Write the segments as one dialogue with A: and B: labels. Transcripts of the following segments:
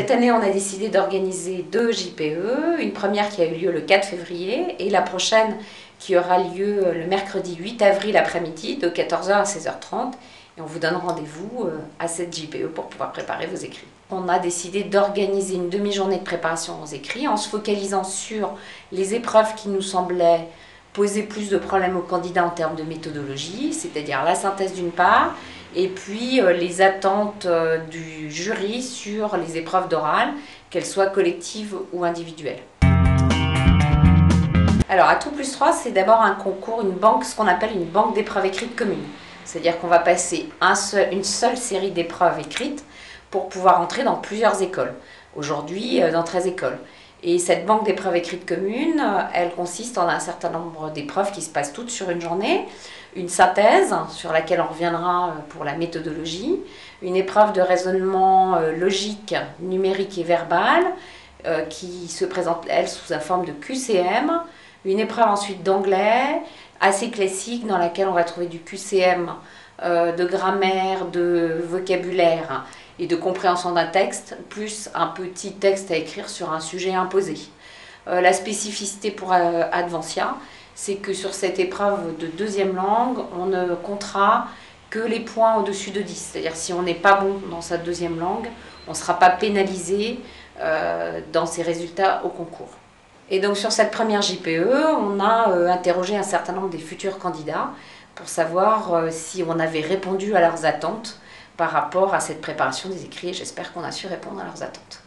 A: Cette année, on a décidé d'organiser 2 JPE, une première qui a eu lieu le 4 février et la prochaine qui aura lieu le mercredi 8 avril après-midi de 14h à 16h30. Et on vous donne rendez-vous à cette JPE pour pouvoir préparer vos écrits. On a décidé d'organiser une demi-journée de préparation aux écrits en se focalisant sur les épreuves qui nous semblaient poser plus de problèmes aux candidats en termes de méthodologie, c'est-à-dire la synthèse d'une part, et puis les attentes du jury sur les épreuves d'oral, qu'elles soient collectives ou individuelles. Alors, à tout plus 3, c'est d'abord un concours, une banque, ce qu'on appelle une banque d'épreuves écrites communes. C'est-à-dire qu'on va passer une seule série d'épreuves écrites pour pouvoir entrer dans plusieurs écoles. Aujourd'hui, dans 13 écoles. Et cette banque d'épreuves écrites communes, elle consiste en un certain nombre d'épreuves qui se passent toutes sur une journée, une synthèse sur laquelle on reviendra pour la méthodologie, une épreuve de raisonnement logique, numérique et verbal qui se présente, elle, sous la forme de QCM, une épreuve ensuite d'anglais, assez classique, dans laquelle on va trouver du QCM, de grammaire, de vocabulaire et de compréhension d'un texte, plus un petit texte à écrire sur un sujet imposé. La spécificité pour Advansia, c'est que sur cette épreuve de deuxième langue, on ne comptera que les points au-dessus de 10. C'est-à-dire si on n'est pas bon dans sa deuxième langue, on ne sera pas pénalisé dans ses résultats au concours. Et donc sur cette première JPE, on a interrogé un certain nombre des futurs candidats pour savoir si on avait répondu à leurs attentes par rapport à cette préparation des écrits. J'espère qu'on a su répondre à leurs attentes.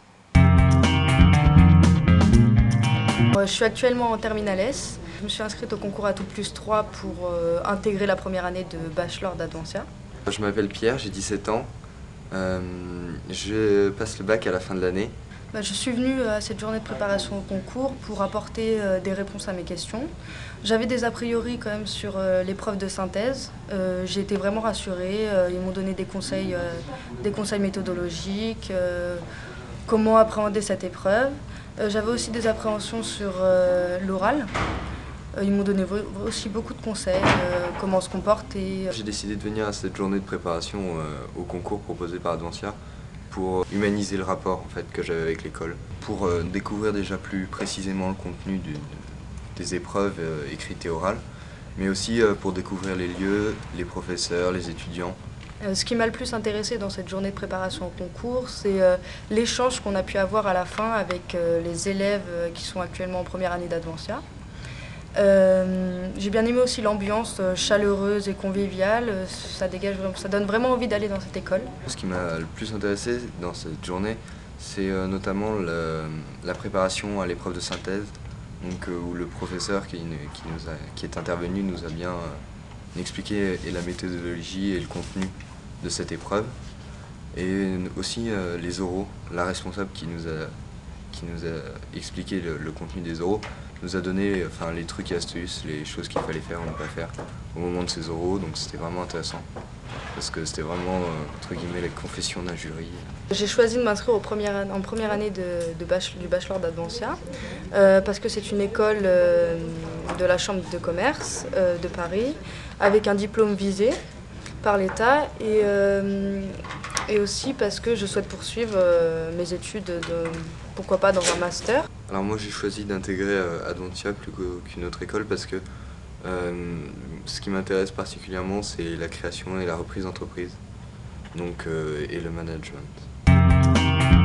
B: Je suis actuellement en terminale S. Je me suis inscrite au concours à tout plus 3 pour intégrer la première année de bachelor d'Advansia.
C: Je m'appelle Pierre, j'ai 17 ans. Je passe le bac à la fin de l'année.
B: Je suis venue à cette journée de préparation au concours pour apporter des réponses à mes questions. J'avais des a priori quand même sur l'épreuve de synthèse. J'ai été vraiment rassurée. Ils m'ont donné des conseils méthodologiques, comment appréhender cette épreuve. J'avais aussi des appréhensions sur l'oral. Ils m'ont donné aussi beaucoup de conseils, comment on se comporte.
C: J'ai décidé de venir à cette journée de préparation au concours proposé par Advansia pour humaniser le rapport en fait, que j'avais avec l'école, pour découvrir déjà plus précisément le contenu des épreuves écrites et orales, mais aussi pour découvrir les lieux, les professeurs, les étudiants.
B: Ce qui m'a le plus intéressé dans cette journée de préparation au concours, c'est l'échange qu'on a pu avoir à la fin avec les élèves qui sont actuellement en première année d'Advansia. J'ai bien aimé aussi l'ambiance chaleureuse et conviviale, ça donne vraiment envie d'aller dans cette école.
C: Ce qui m'a le plus intéressé dans cette journée, c'est notamment la préparation à l'épreuve de synthèse, donc, où le professeur qui est intervenu nous a bien expliqué et la méthodologie et le contenu de cette épreuve, et aussi les oraux, la responsable qui nous a expliqué le contenu des oraux, nous a donné les trucs et astuces, les choses qu'il fallait faire ou ne pas faire au moment de ces oraux, donc c'était vraiment intéressant parce que c'était vraiment entre guillemets la confession d'un jury.
B: J'ai choisi de m'inscrire en première année du bachelor d'Advansia parce que c'est une école de la Chambre de commerce de Paris avec un diplôme visé par l'État et aussi parce que je souhaite poursuivre mes études, pourquoi pas dans un master.
C: Alors moi j'ai choisi d'intégrer Advansia plus qu'une autre école parce que ce qui m'intéresse particulièrement c'est la création et la reprise d'entreprise, donc et le management.